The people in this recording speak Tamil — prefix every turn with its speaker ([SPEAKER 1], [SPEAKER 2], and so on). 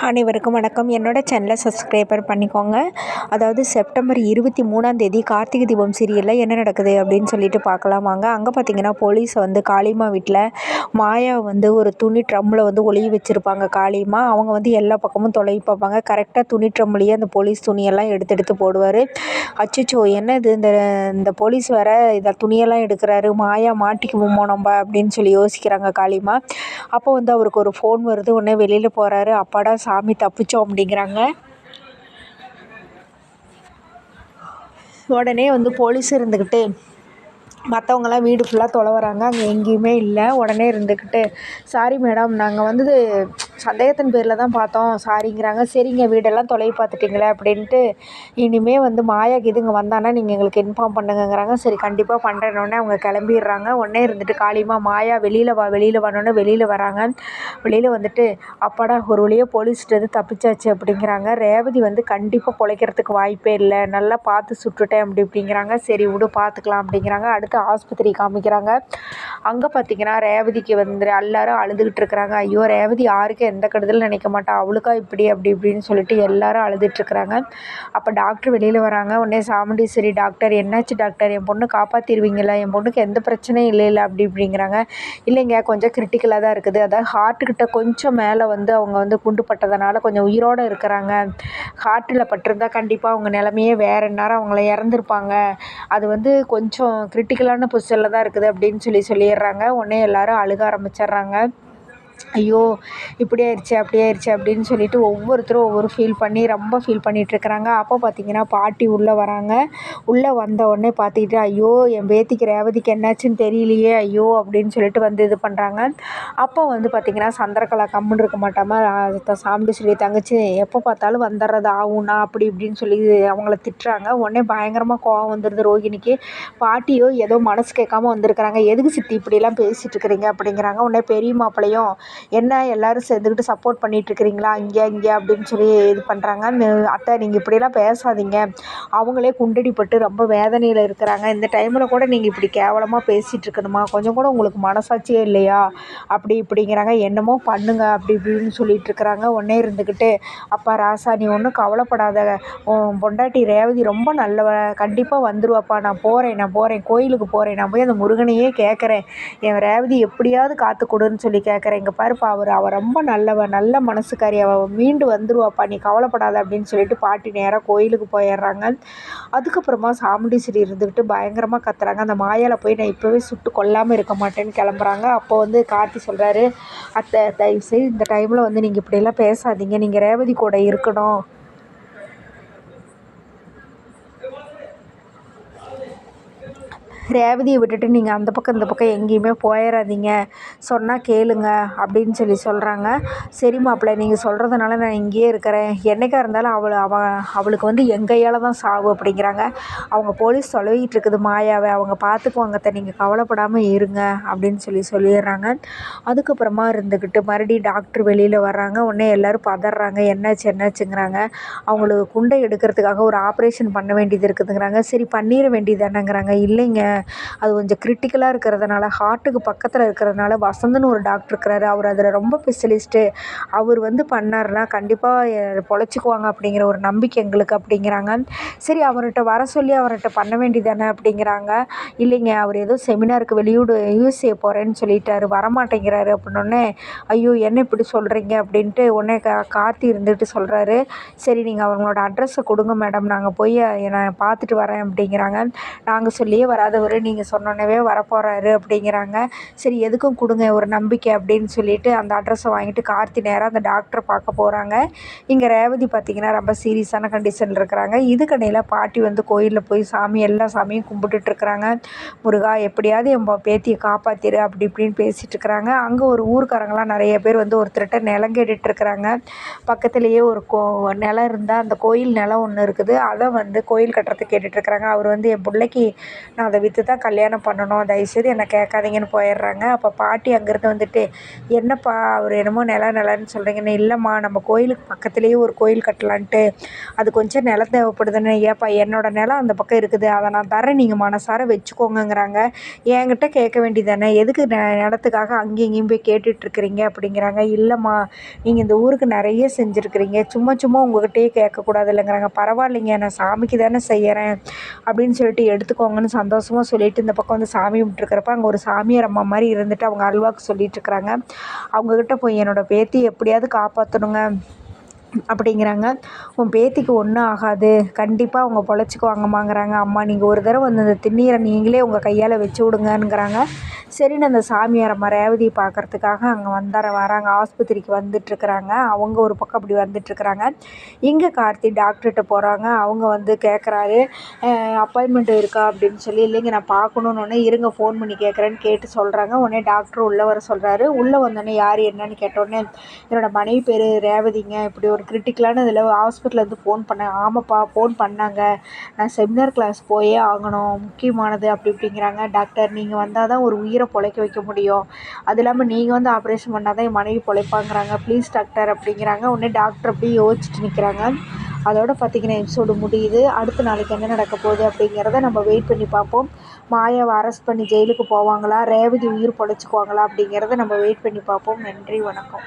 [SPEAKER 1] அனைவருக்கும் வணக்கம். என்னோடய சேனலை சப்ஸ்கிரைபர் பண்ணிக்கோங்க. அதாவது செப்டம்பர் 23ஆம் கார்த்திகை தீபம் சீரியலில் என்ன நடக்குது அப்படின்னு சொல்லிட்டு பார்க்கலாம் வாங்க. அங்கே பார்த்தீங்கன்னா போலீஸ் காளிமா வீட்டில் மாயா ஒரு துணி ட்ரம்மில் ஒளிய வச்சுருப்பாங்க. காளிமா அவங்க எல்லா பக்கமும் தொலைவி பார்ப்பாங்க. கரெக்டாக துணி ட்ரம்லேயே அந்த போலீஸ் துணியெல்லாம் எடுத்து போடுவார். அச்சோ என்ன இது, இந்த போலீஸ் வேறு இதை துணியெல்லாம் எடுக்கிறாரு, மாயா மாட்டிக்குவோமோ நம்ம அப்படின்னு சொல்லி யோசிக்கிறாங்க காளிமா. அப்போ அவருக்கு ஒரு ஃபோன் வருது. உடனே வெளியில் போகிறாரு. அப்பாடா சாமி தப்பிச்சோம் அப்படிங்கிறாங்க. உடனே போலீஸ் இருந்துக்கிட்டு மற்றவங்களாம் வீடு ஃபுல்லாக தொலைவுறாங்க. அங்கே எங்கேயுமே இல்லை. உடனே இருந்துக்கிட்டு சாரி மேடம், நாங்கள் சந்தேகத்தின் பேரில் தான் பார்த்தோம், சாரிங்கிறாங்க. சரிங்க, வீடெல்லாம் தொலைவி பார்த்துட்டிங்களே அப்படின்ட்டு, இனிமேல் மாயாக்கு இங்கே வந்தானா நீங்கள் எங்களுக்கு இன்ஃபார்ம் பண்ணுங்கிறாங்க. சரி கண்டிப்பாக பண்ணுறேன்னொடனே அவங்க கிளம்பிடுறாங்க. உடனே இருந்துட்டு காளிமா மாயா வெளியில் வானோடனே வெளியில் வராங்க. வெளியில் வந்துட்டு அப்பாடா ஒரு வழியாக போலீஸ்கிட்ட தப்பிச்சாச்சு அப்படிங்கிறாங்க. ரேவதி கண்டிப்பாக பிழைக்கிறதுக்கு வாய்ப்பே இல்லை, நல்லா பார்த்து சுட்டுட்டேன் அப்படிங்கிறாங்க. சரி விடு பார்த்துக்கலாம் அப்படிங்கிறாங்க. அடுத்து ஆஸ்பத்திரி காமிக்கிறாங்க. அங்கே பார்த்தீங்கன்னா ரேவதிக்கு எல்லாரும் அழுதுகிட்டு இருக்கிறாங்க. ஐயோ ரேவதி யாருக்கு எந்த கெடுதலும் நினைக்க மாட்டா, அவளுக்கா இப்படி அப்படி இப்படின்னு சொல்லிட்டு எல்லாரும் அழுதுட்டுருக்குறாங்க. அப்போ டாக்டர் வெளியில் வராங்க. உடனே சாமுண்டீஸ்வரி டாக்டர், என்னாச்சு டாக்டர், என் பொண்ணு காப்பாற்றிடுவீங்களா, என் பொண்ணுக்கு எந்த பிரச்சனையும் இல்லை அப்படி இப்படிங்கிறாங்க. இல்லைங்க கொஞ்சம் கிரிட்டிக்கலாக தான் இருக்குது, அதாவது ஹார்ட்டுக்கிட்ட கொஞ்சம் மேலே அவங்க குண்டு பட்டதுனால கொஞ்சம் உயிரோடு இருக்கிறாங்க. ஹார்ட்டில் பட்டிருந்தா கண்டிப்பாக அவங்க நிலமையே வேறு நேரம் அவங்கள இறந்துருப்பாங்க. அது கொஞ்சம் கிரிட்டிக்கலான பொசிஷனில் தான் இருக்குது அப்படின்னு சொல்லிடுறாங்க. உடனே எல்லாரும் அழுக ஆரம்பிச்சிடுறாங்க. ஐயோ இப்படி ஆயிடுச்சு அப்படி ஆயிடுச்சு அப்படின்னு சொல்லிட்டு ஒவ்வொருத்தரும் ஒவ்வொரு ரொம்ப ஃபீல் பண்ணிகிட்ருக்குறாங்க. அப்போ பார்த்தீங்கன்னா பாட்டி உள்ளே வராங்க. உள்ளே வந்த உடனே பார்த்துக்கிட்டு ஐயோ என் பேத்திக்கு ரேவதிக்கு என்னாச்சுன்னு தெரியலையே ஐயோ அப்படின்னு சொல்லிட்டு இது பண்ணுறாங்க. அப்போ பார்த்திங்கன்னா சந்திரகலா கம்முன்னு இருக்க மாட்டாமல் சாமுண்டீஸ்வரி தங்கச்சி எப்போ பார்த்தாலும் வந்துடுறது ஆகும்னா அப்படி இப்படின்னு சொல்லி அவங்கள திட்டுறாங்க. உடனே பயங்கரமாக கோவம் வந்துடுது ரோகிணிக்கு. பாட்டியோ ஏதோ மனசு கேட்காம வந்திருக்கிறாங்க, எதுக்கு சித்தி இப்படிலாம் பேசிகிட்டு இருக்கிறீங்க அப்படிங்கிறாங்க. உடனே பெரிய மாப்பிள்ளையும் என்ன எல்லோரும் சேர்ந்துக்கிட்டு சப்போர்ட் பண்ணிகிட்ருக்கிறீங்களா இங்கே அப்படின்னு சொல்லி இது பண்ணுறாங்க. அத்தை நீங்கள் இப்படிலாம் பேசாதீங்க, அவங்களே குண்டடிப்பட்டு ரொம்ப வேதனையில் இருக்கிறாங்க, இந்த டைமில் கூட நீங்கள் இப்படி கேவலமாக பேசிகிட்டு இருக்கணுமா, கொஞ்சம் கூட உங்களுக்கு மனசாட்சியே இல்லையா அப்படி இப்படிங்கிறாங்க. என்னமோ பண்ணுங்க அப்படி இப்படின்னு சொல்லிட்டு இருக்கிறாங்க. உடனே இருந்துக்கிட்டு அப்பா ராசா நீ ஒன்றும் கவலைப்படாத, உன் பொண்டாட்டி ரேவதி ரொம்ப நல்லவ, கண்டிப்பாக வந்துருவாப்பா, நான் போகிறேன் கோயிலுக்கு போகிறேன், நான் போய் அந்த முருகனையே கேட்குறேன், என் ரேவதி எப்படியாவது காத்து கொடுன்னு சொல்லி கேட்குறேன், இங்கே பாருப்பா அவள் ரொம்ப நல்லவ, நல்ல மனசுக்காரி, அவள் மீண்டு வந்துருவாப்பா, நீ கவலைப்படாத அப்படின்னு சொல்லிட்டு பாட்டி நேராக கோயிலுக்கு போயிடுறாங்க. அதுக்கப்புறமா சாமுண்டீஸ்வரி இருந்துக்கிட்டு பயங்கரமாக கத்துறாங்க. அந்த மாயால போய் நான் இப்போவே சுட்டு கொல்லாமல் இருக்க மாட்டேன்னு கிளம்புறாங்க. அப்போ கார்த்தி சொல்கிறாரு, அத்தை தயவுசெய்து இந்த டைமில் நீங்கள் இப்படியெல்லாம் பேசாதீங்க, நீங்கள் ரேவதி கூட இருக்கணும், ரேவதியை விட்டுட்டு நீங்கள் அந்த பக்கம் இந்த பக்கம் எங்கேயுமே போயிடாதீங்க, சொன்னால் கேளுங்க அப்படின்னு சொல்கிறாங்க. சரி மாப்பிள்ளை நீங்கள் சொல்கிறதுனால நான் இங்கேயே இருக்கிறேன், என்றைக்கா இருந்தாலும் அவளுக்கு என் கையால் தான் சாவு அப்படிங்கிறாங்க. அவங்க போலீஸ் தொலைவிட்டு இருக்குது மாயாவை, அவங்க பார்த்துக்குவாங்க, நீங்கள் கவலைப்படாமல் இருங்க அப்படின்னு சொல்லிடுறாங்க. அதுக்கப்புறமா இருந்துக்கிட்டு மறுபடியும் டாக்டர் வெளியில் வர்றாங்க. உடனே எல்லோரும் பதறாங்க, என்னாச்சுங்கிறாங்க. அவங்களுக்கு குண்டை எடுக்கிறதுக்காக ஒரு ஆப்ரேஷன் பண்ண வேண்டியது இருக்குதுங்கிறாங்க. சரி பண்ணிட வேண்டியது என்னங்கிறாங்க. இல்லைங்க அது கொஞ்சம் கிரிட்டிக்கலாக இருக்கிறதுனால, ஹார்ட்டுக்கு பக்கத்தில் இருக்கிறதுனால வசந்தன்னு ஒரு டாக்டர் இருக்கிறாரு, அவர் அதில் ரொம்ப ஸ்பெஷலிஸ்ட்டு, அவர் பண்ணார்னா கண்டிப்பாக பொழைச்சிக்குவாங்க அப்படிங்கிற ஒரு நம்பிக்கை எங்களுக்கு அப்படிங்கிறாங்க. சரி அவர்கிட்ட வர சொல்லி அவர்கிட்ட பண்ண வேண்டியதானே அப்படிங்கிறாங்க. இல்லைங்க அவர் ஏதோ செமினாருக்கு USA போகிறேன்னு சொல்லிட்டாரு, வரமாட்டேங்கிறாரு அப்படின்னோடனே ஐயோ என்ன இப்படி சொல்கிறீங்க அப்படின்ட்டு உடனே கார்த்தி இருந்துட்டு சொல்கிறாரு, சரி நீங்கள் அவங்களோட அட்ரஸை கொடுங்க மேடம், நாங்கள் போய் நான் பார்த்துட்டு வரேன் அப்படிங்கிறாங்க. நாங்கள் சொல்லியே வராதவர் நீங்கள் சொன்னோன்னே வரப்போகிறாரு அப்படிங்கிறாங்க. சரி எதுக்கும் கொடுங்க ஒரு நம்பிக்கை அப்படின்னு சொல்லிட்டு அந்த அட்ரஸை வாங்கிட்டு கார்த்தி நேராக அந்த டாக்டரை பார்க்க போகிறாங்க. இங்கே ரேவதி பார்த்திங்கன்னா ரொம்ப சீரியஸான கண்டிஷனில் இருக்கிறாங்க. இதுக்கடையில் பாட்டி கோயிலில் போய் எல்லா சாமியும் கும்பிட்டுட்ருக்குறாங்க. முருகா எப்படியாவது என் பேத்தியை காப்பாற்றிடு அப்படி இப்படின்னு பேசிகிட்டு இருக்கிறாங்க. அங்கே ஒரு ஊருக்காரங்களாம் நிறைய பேர் ஒருத்தர்கிட்ட நிலம் கேட்டுட்ருக்குறாங்க. பக்கத்துலேயே ஒரு நிலம் இருந்தால் அந்த கோயில் நிலம் ஒன்று இருக்குது, அதை கோயில் கட்டுறதுக்கு கேட்டுட்ருக்குறாங்க. அவர் என் பிள்ளைக்கு நான் அதை சொல்லிட்டு தான் கல்யாணம் பண்ணணும், தயவுசெய்து என்னை கேட்காதீங்கன்னு போயிடுறாங்க. அப்போ பாட்டி அங்கேருந்து வந்துட்டு, என்னப்பா அவர் என்னமோ நிலன்னு சொல்கிறீங்கன்னு, இல்லைம்மா நம்ம கோயிலுக்கு பக்கத்துலேயே ஒரு கோயில் கட்டலான்ட்டு, அது கொஞ்சம் நிலம் தேவைப்படுதுன்னு. ஏப்பா என்னோடய நிலம் அந்த பக்கம் இருக்குது, அதை நான் தரேன், நீங்கள் மனசார வச்சுக்கோங்கங்கிறாங்க. என்கிட்ட கேட்க வேண்டியதானே, எதுக்கு நிலத்துக்காக அங்கேயும் இங்கேயும் போய் கேட்டுட்ருக்குறீங்க அப்படிங்கிறாங்க. இல்லைம்மா நீங்கள் இந்த ஊருக்கு நிறைய செஞ்சுருக்கிறீங்க, சும்மா சும்மா உங்கள்கிட்டயே கேட்கக்கூடாது இல்லைங்கிறாங்க. பரவாயில்லைங்க, நான் சாமிக்கு தானே செய்கிறேன் அப்படின்னு சொல்லிட்டு எடுத்துக்கோங்கன்னு சந்தோஷமாக சொல்லிவிட்டு இந்த பக்கம் வந்து சாமி கும்பிட்டுருக்கிறப்ப அங்கே ஒரு சாமியார் அம்மா மாதிரி இருந்துட்டு அவங்க அல்வாக்கு சொல்லிகிட்ருக்குறாங்க. அவங்கக்கிட்ட போய் என்னோடய பேத்தி எப்படியாவது காப்பாற்றணுங்க அப்படிங்கிறாங்க. உன் பேத்திக்கு ஒன்றும் ஆகாது, கண்டிப்பாக அவங்க பொழைச்சிக்குவாங்கம்மாங்கிறாங்க. அம்மா நீங்கள் ஒரு தடவை வந்து அந்த திண்ணீரை நீங்களே உங்கள் கையால் வச்சு விடுங்கங்கிறாங்க. சரின்னு அந்த சாமியார் அம்மா ரேவதியை பார்க்குறதுக்காக அங்கே வராங்க, ஆஸ்பத்திரிக்கு வந்துட்டுருக்குறாங்க. அவங்க ஒரு பக்கம் அப்படி வந்துட்டுருக்குறாங்க. இங்கே கார்த்தி டாக்டர்கிட்ட போகிறாங்க. அவங்க வந்து கேட்குறாரு, அப்பாயின்மெண்ட் இருக்கா அப்படின்னு சொல்லி. இல்லைங்க நான் பார்க்கணுன்னொன்னே, இருங்க ஃபோன் பண்ணி கேட்குறேன்னு கேட்டு சொல்கிறாங்க. உடனே டாக்டர் உள்ளே வர சொல்கிறாரு. உள்ளே வந்தோடனே யார் என்னன்னு கேட்டோடனே, என்னோடய மனைவி பேர் ரேவதிங்க, இப்படி ஒரு கிரிட்டிக்கலான இதில் ஹாஸ்பிட்டலேருந்து ஃபோன் பண்ணேன். ஆமாப்பா ஃபோன் பண்ணாங்க, நான் செமினார் கிளாஸ் போயே ஆகணும், முக்கியமானது அப்படி இப்படிங்கிறாங்க. டாக்டர் நீங்கள் வந்தால் தான் ஒரு உயிரை பொழைக்க வைக்க முடியும், அது இல்லாமல் நீங்கள் வந்து ஆப்ரேஷன் பண்ணால் தான் என் மனைவி பொழைப்பாங்கிறாங்க, ப்ளீஸ் டாக்டர் அப்படிங்கிறாங்க. உடனே டாக்டர் அப்படியே யோசிச்சுட்டு நிற்கிறாங்க. அதோடு பார்த்திங்கன்னா எபிசோடு முடியுது. அடுத்த நாளைக்கு என்ன நடக்க போகுது அப்படிங்கிறத நம்ம வெயிட் பண்ணி பார்ப்போம். மாயாவை அரெஸ்ட் பண்ணி ஜெயிலுக்கு போவாங்களா, ரேவதி உயிர் பொழைச்சிக்குவாங்களா அப்படிங்கிறத நம்ம வெயிட் பண்ணி பார்ப்போம். நன்றி, வணக்கம்.